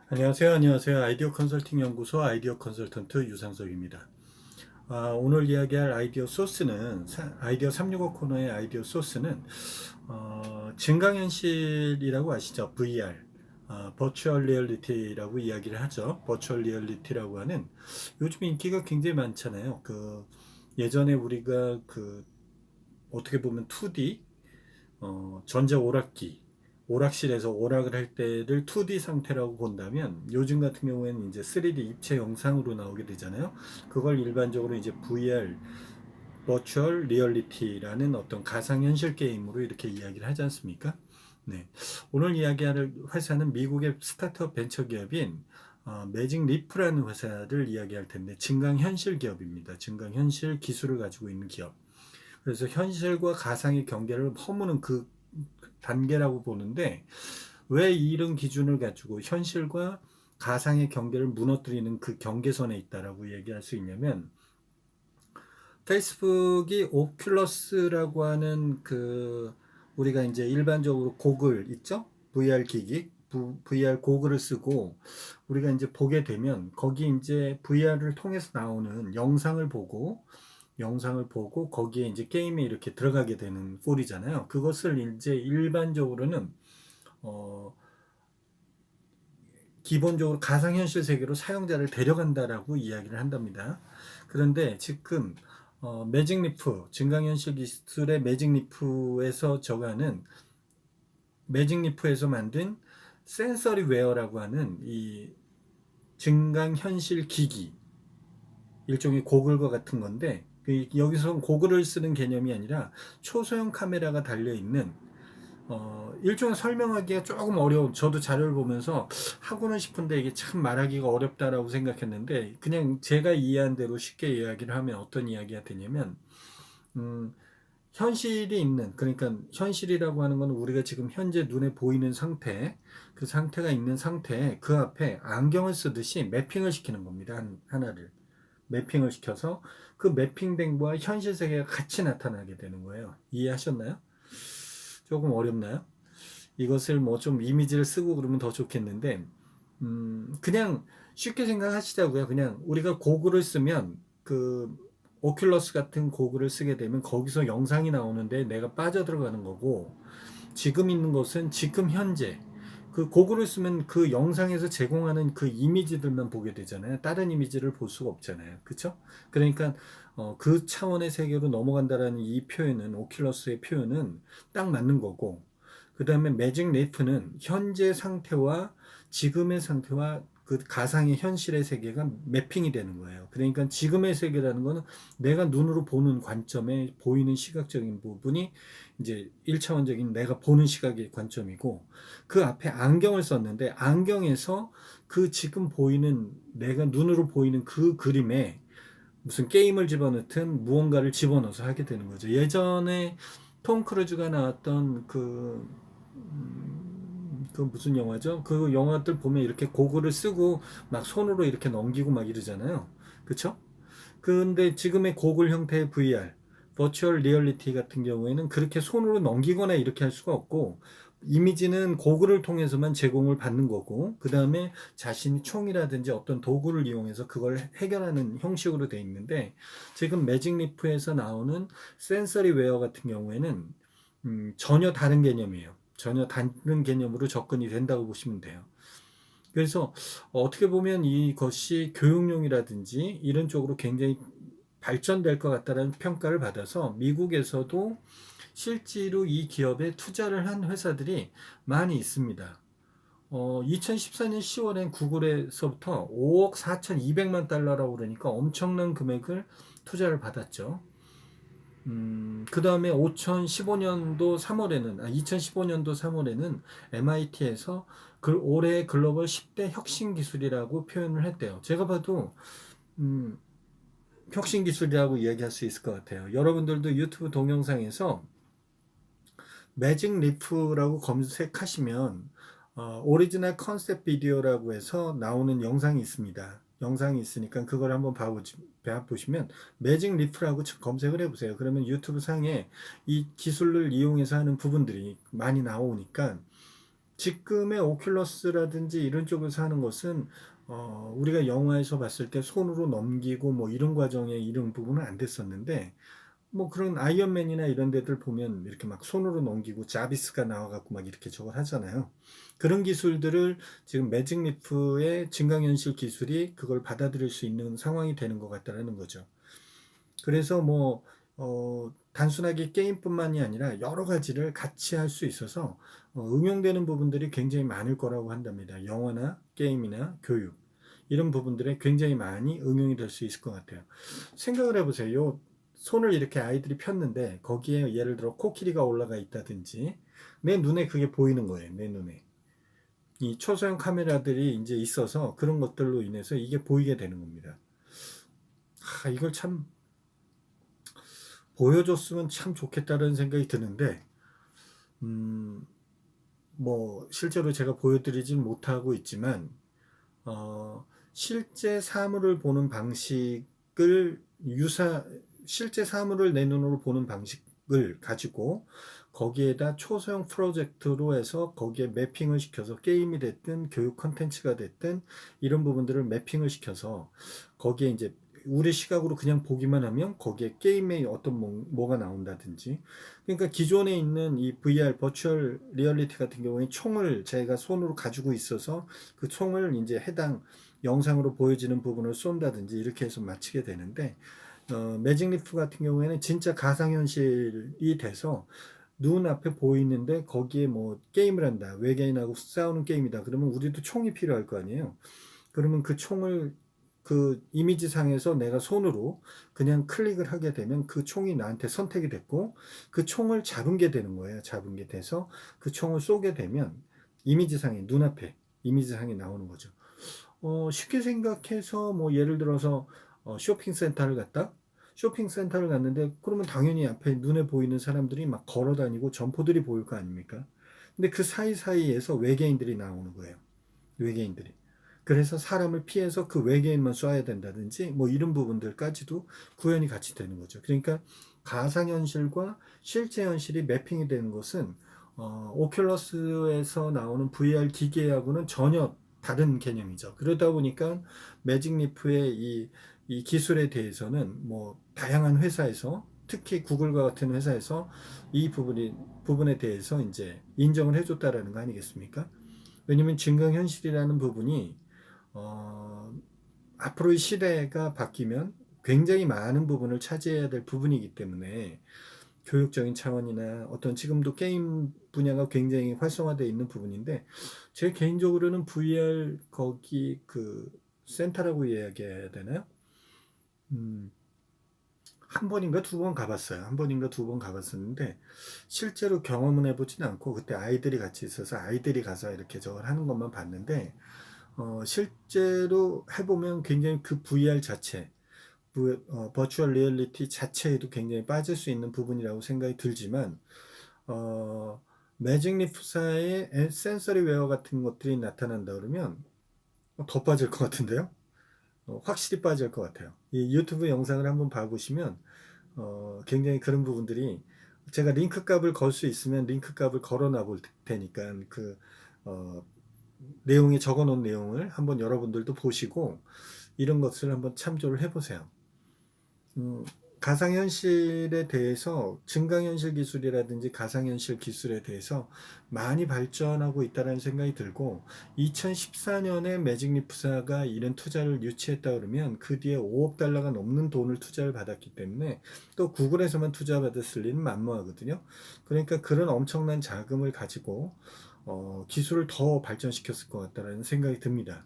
안녕하세요. 아이디어 컨설팅 연구소 아이디어 컨설턴트 유상석입니다. 오늘 이야기할 아이디어 소스는 아이디어 365 코너의 아이디어 소스는 증강현실이라고 아시죠? VR, 버추얼 리얼리티라고 이야기를 하죠. 버추얼 리얼리티라고 하는 요즘 인기가 굉장히 많잖아요. 예전에 우리가 어떻게 보면 2D 전자 오락기, 오락실에서 오락을 할 때를 2D 상태라고 본다면 요즘 같은 경우에는 이제 3D 입체 영상으로 나오게 되잖아요. 그걸 일반적으로 이제 VR, Virtual Reality라는 어떤 가상현실 게임으로 이렇게 이야기를 하지 않습니까? 네. 오늘 이야기할 회사는 미국의 스타트업 벤처 기업인 매직 리프라는 회사를 이야기할 텐데 증강현실 기업입니다. 증강현실 기술을 가지고 있는 기업. 그래서 현실과 가상의 경계를 허무는 그 단계라고 보는데 왜 이런 기준을 가지고 현실과 가상의 경계를 무너뜨리는 그 경계선에 있다라고 얘기할 수 있냐면 페이스북이 오큘러스라고 하는 우리가 이제 일반적으로 고글 있죠? VR 기기, VR 고글을 쓰고 우리가 이제 보게 되면 거기 이제 VR을 통해서 나오는 영상을 보고 거기에 이제 게임에 이렇게 들어가게 되는 꼴이잖아요. 그것을 이제 일반적으로는 어, 기본적으로 가상현실 세계로 사용자를 데려간다라고 이야기를 한답니다. 그런데 지금 매직리프 증강현실 기술의 매직리프에서 저가는 매직리프에서 만든 센서리 웨어라고 하는 이 증강현실 기기 일종의 고글과 같은 건데 여기서 고글을 쓰는 개념이 아니라 초소형 카메라가 달려 있는 일종의 설명하기가 조금 어려운 저도 자료를 보면서 하고는 싶은데 이게 참 말하기가 어렵다라고 생각했는데 그냥 제가 이해한 대로 쉽게 이야기를 하면 어떤 이야기가 되냐면 음, 현실이 있는 그러니까 현실이라고 하는 건 우리가 지금 현재 눈에 보이는 상태 그 상태가 있는 상태에 그 앞에 안경을 쓰듯이 매핑을 시키는 겁니다. 하나를 매핑을 시켜서 그 매핑된 거와 현실 세계가 같이 나타나게 되는 거예요. 이해하셨나요? 조금 어렵나요? 이것을 뭐 좀 이미지를 쓰고 그러면 더 좋겠는데, 그냥 쉽게 생각하시자고요. 그냥 우리가 고글을 쓰면 오큘러스 같은 고글을 쓰게 되면 거기서 영상이 나오는데 내가 빠져들어가는 거고, 지금 있는 것은 지금 현재 그 고글을 쓰면 그 영상에서 제공하는 그 이미지들만 보게 되잖아요. 다른 이미지를 볼 수가 없잖아요. 그렇죠? 그러니까 그 차원의 세계로 넘어간다라는 이 표현은 오큘러스의 표현은 딱 맞는 거고 그 다음에 매직 레이프는 현재 상태와 지금의 상태와 그 가상의 현실의 세계가 매핑이 되는 거예요. 그러니까 지금의 세계라는 거는 내가 눈으로 보는 관점에 보이는 시각적인 부분이 이제 1차원적인 내가 보는 시각의 관점이고 그 앞에 안경을 썼는데 안경에서 그 지금 보이는 내가 눈으로 보이는 그 그림에 무슨 게임을 집어넣든 무언가를 집어넣어서 하게 되는 거죠. 예전에 톰 크루즈가 나왔던 그 무슨 영화죠? 그 영화들 보면 이렇게 고글을 쓰고 막 손으로 이렇게 넘기고 막 이러잖아요. 그쵸? 근데 지금의 고글 형태의 VR, 버추얼 리얼리티 같은 경우에는 그렇게 손으로 넘기거나 이렇게 할 수가 없고 이미지는 고글을 통해서만 제공을 받는 거고 그 다음에 자신이 총이라든지 어떤 도구를 이용해서 그걸 해결하는 형식으로 되어 있는데 지금 매직리프에서 나오는 센서리 웨어 같은 경우에는 전혀 다른 개념이에요. 전혀 다른 개념으로 접근이 된다고 보시면 돼요. 그래서 어떻게 보면 이것이 교육용이라든지 이런 쪽으로 굉장히 발전될 것 같다는 평가를 받아서 미국에서도 실제로 이 기업에 투자를 한 회사들이 많이 있습니다. 2014년 10월엔 구글에서부터 5억 4,200만 달러라고 그러니까 엄청난 금액을 투자를 받았죠. 그 다음에 2015년도 3월에는 MIT에서 올해 글로벌 10대 혁신 기술이라고 표현을 했대요. 제가 봐도, 음, 혁신 기술이라고 이야기할 수 있을 것 같아요. 여러분들도 유튜브 동영상에서 매직 리프라고 검색하시면 오리지널 컨셉 비디오라고 해서 나오는 영상이 있습니다. 영상이 있으니까 그걸 한번 보시면 매직 리프라고 검색을 해보세요. 그러면 유튜브 상에 이 기술을 이용해서 하는 부분들이 많이 나오니까 지금의 오큘러스라든지 이런 쪽에서 하는 것은 우리가 영화에서 봤을 때 손으로 넘기고 뭐 이런 과정에 이런 부분은 안 됐었는데 뭐 그런 아이언맨이나 이런 데들 보면 이렇게 막 손으로 넘기고 자비스가 나와갖고 막 이렇게 저걸 하잖아요. 그런 기술들을 지금 매직 리프의 증강현실 기술이 그걸 받아들일 수 있는 상황이 되는 것 같다는 거죠. 그래서 뭐 단순하게 게임뿐만이 아니라 여러 가지를 같이 할 수 있어서 응용되는 부분들이 굉장히 많을 거라고 한답니다. 영화나 게임이나 교육 이런 부분들에 굉장히 많이 응용이 될 수 있을 것 같아요. 생각을 해보세요. 손을 이렇게 아이들이 폈는데 거기에 예를 들어 코끼리가 올라가 있다든지 내 눈에 그게 보이는 거예요. 내 눈에. 이 초소형 카메라들이 이제 있어서 그런 것들로 인해서 이게 보이게 되는 겁니다. 이걸 참 보여줬으면 참 좋겠다는 생각이 드는데, 음, 뭐, 실제로 제가 보여드리진 못하고 있지만, 실제 사물을 보는 방식을 실제 사물을 내 눈으로 보는 방식을 가지고 거기에다 초소형 프로젝트로 해서 거기에 매핑을 시켜서 게임이 됐든 교육 컨텐츠가 됐든 이런 부분들을 매핑을 시켜서 거기에 이제 우리 시각으로 그냥 보기만 하면 거기에 게임에 어떤 뭐가 나온다든지 그러니까 기존에 있는 이 VR 버추얼 리얼리티 같은 경우에 총을 제가 손으로 가지고 있어서 그 총을 이제 해당 영상으로 보여지는 부분을 쏜다든지 이렇게 해서 마치게 되는데 매직 리프 같은 경우에는 진짜 가상현실이 돼서 눈앞에 보이는데 거기에 뭐 게임을 한다 외계인하고 싸우는 게임이다 그러면 우리도 총이 필요할 거 아니에요. 그러면 그 총을 그 이미지 상에서 내가 손으로 그냥 클릭을 하게 되면 그 총이 나한테 선택이 됐고 그 총을 잡은 게 되는 거예요. 잡은 게 돼서 그 총을 쏘게 되면 이미지 상에 눈앞에 이미지 상에 나오는 거죠. 쉽게 생각해서 뭐 예를 들어서 쇼핑센터를 갔다 쇼핑센터를 갔는데 그러면 당연히 앞에 눈에 보이는 사람들이 막 걸어 다니고 점포들이 보일 거 아닙니까? 근데 그 사이사이에서 외계인들이 나오는 거예요. 외계인들이. 그래서 사람을 피해서 그 외계인만 쏴야 된다든지 뭐 이런 부분들까지도 구현이 같이 되는 거죠. 그러니까 가상현실과 실제 현실이 매핑이 되는 것은 오큘러스에서 나오는 VR 기계하고는 전혀 다른 개념이죠. 그러다 보니까 매직리프의 이 기술에 대해서는 뭐 다양한 회사에서 특히 구글과 같은 회사에서 이 부분에 대해서 이제 인정을 해줬다라는 거 아니겠습니까? 왜냐면 증강현실이라는 부분이 어, 앞으로의 시대가 바뀌면 굉장히 많은 부분을 차지해야 될 부분이기 때문에 교육적인 차원이나 어떤 지금도 게임 분야가 굉장히 활성화되어 있는 부분인데 제 개인적으로는 VR 거기 그 센터라고 이야기해야 되나요? 음, 한 번인가 두 번 가봤어요. 한 번인가 두 번 가봤었는데 실제로 경험은 해보진 않고 그때 아이들이 같이 있어서 아이들이 가서 이렇게 저걸 하는 것만 봤는데 실제로 해보면 굉장히 그 VR 자체, 버추얼 리얼리티 자체에도 굉장히 빠질 수 있는 부분이라고 생각이 들지만, 어, 매직 리프사의 센서리 웨어 같은 것들이 나타난다 그러면 더 빠질 것 같은데요? 확실히 빠질 것 같아요. 이 유튜브 영상을 한번 봐보시면, 굉장히 그런 부분들이 제가 링크 값을 걸 수 있으면 링크 값을 걸어 놔볼 테니까 어, 내용에 적어 놓은 내용을 한번 여러분들도 보시고 이런 것을 한번 참조를 해보세요. 음, 가상현실에 대해서 증강현실 기술이라든지 가상현실 기술에 대해서 많이 발전하고 있다는 생각이 들고 2014년에 매직리프사가 이런 투자를 유치했다 그러면 그 뒤에 5억 달러가 넘는 돈을 투자를 받았기 때문에 또 구글에서만 투자받았을 리는 만무하거든요. 그러니까 그런 엄청난 자금을 가지고 기술을 더 발전시켰을 것 같다는 생각이 듭니다.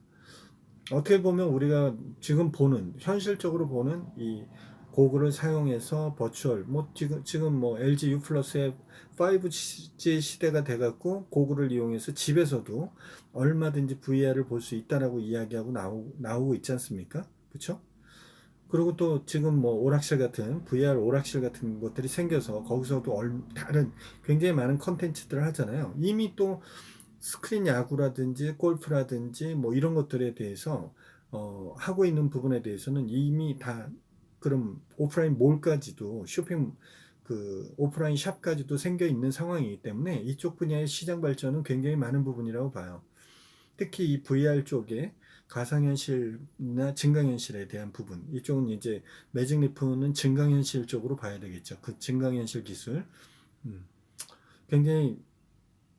어떻게 보면 우리가 지금 보는 현실적으로 보는 이 고글을 사용해서 버추얼 뭐 지금 뭐 LG U 플러스의 5G 시대가 돼갖고 고글을 이용해서 집에서도 얼마든지 VR을 볼 수 있다라고 이야기하고 나오고 있지 않습니까? 그렇죠? 그리고 또 지금 뭐 오락실 같은 VR 오락실 같은 것들이 생겨서 거기서도 다른 굉장히 많은 컨텐츠들을 하잖아요. 이미 또 스크린 야구라든지 골프라든지 뭐 이런 것들에 대해서 하고 있는 부분에 대해서는 이미 다 그럼 오프라인 몰까지도 쇼핑 그 오프라인 샵까지도 생겨 있는 상황이기 때문에 이쪽 분야의 시장 발전은 굉장히 많은 부분이라고 봐요. 특히 이 VR 쪽에 가상현실이나 증강현실에 대한 부분, 이쪽은 이제 매직리프는 증강현실 쪽으로 봐야 되겠죠. 그 증강현실 기술. 음, 굉장히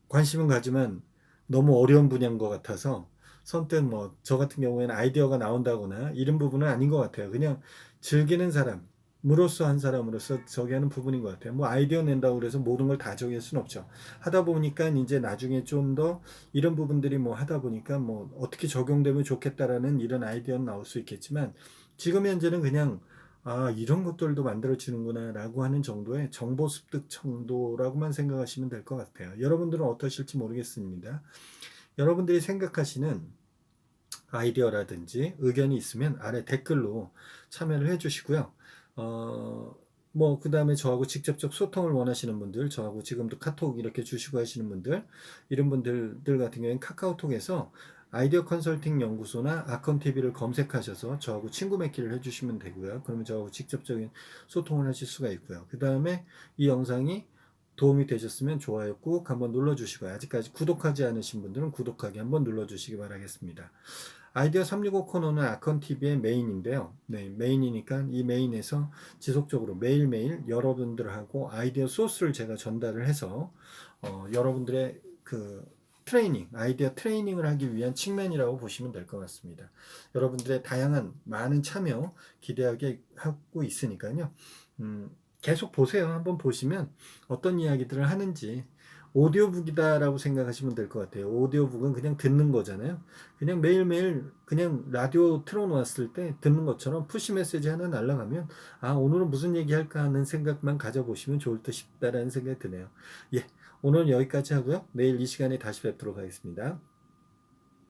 관심은 가지만 너무 어려운 분야인 것 같아서 선뜻 뭐 저 같은 경우에는 아이디어가 나온다거나 이런 부분은 아닌 것 같아요. 그냥 즐기는 사람으로서 한 사람으로서 저기 하는 부분인 것 같아요. 뭐 아이디어 낸다고 그래서 모든 걸 다 정할 수는 없죠. 하다 보니까 이제 나중에 좀 더 이런 부분들이 뭐 하다 보니까 뭐 어떻게 적용되면 좋겠다라는 이런 아이디어는 나올 수 있겠지만 지금 현재는 그냥 아, 이런 것들도 만들어지는구나 라고 하는 정도의 정보 습득 정도라고만 생각하시면 될 것 같아요. 여러분들은 어떠실지 모르겠습니다. 여러분들이 생각하시는 아이디어라든지 의견이 있으면 아래 댓글로 참여를 해주시고요. 그 다음에 저하고 직접적 소통을 원하시는 분들, 저하고 지금도 카톡 이렇게 주시고 하시는 분들, 이런 분들 같은 경우에는 카카오톡에서 아이디어 컨설팅 연구소나 아컨TV를 검색하셔서 저하고 친구 맺기를 해주시면 되고요. 그러면 저하고 직접적인 소통을 하실 수가 있고요. 그 다음에 이 영상이 도움이 되셨으면 좋아요 꾹 한번 눌러주시고요. 아직까지 구독하지 않으신 분들은 구독하기 한번 눌러주시기 바라겠습니다. 아이디어 365 코너는 아컨TV의 메인인데요. 네, 메인이니까 이 메인에서 지속적으로 매일매일 여러분들하고 아이디어 소스를 제가 전달을 해서 여러분들의 그 트레이닝, 아이디어 트레이닝을 하기 위한 측면이라고 보시면 될 것 같습니다. 여러분들의 다양한 많은 참여 기대하게 하고 있으니까요. 계속 보세요. 한번 보시면 어떤 이야기들을 하는지 오디오북이다라고 생각하시면 될 것 같아요. 오디오북은 그냥 듣는 거잖아요. 그냥 매일매일 그냥 라디오 틀어놓았을 때 듣는 것처럼 푸시 메시지 하나 날라가면 아 오늘은 무슨 얘기 할까 하는 생각만 가져보시면 좋을 듯 싶다라는 생각이 드네요. 예, 오늘은 여기까지 하고요. 내일 이 시간에 다시 뵙도록 하겠습니다.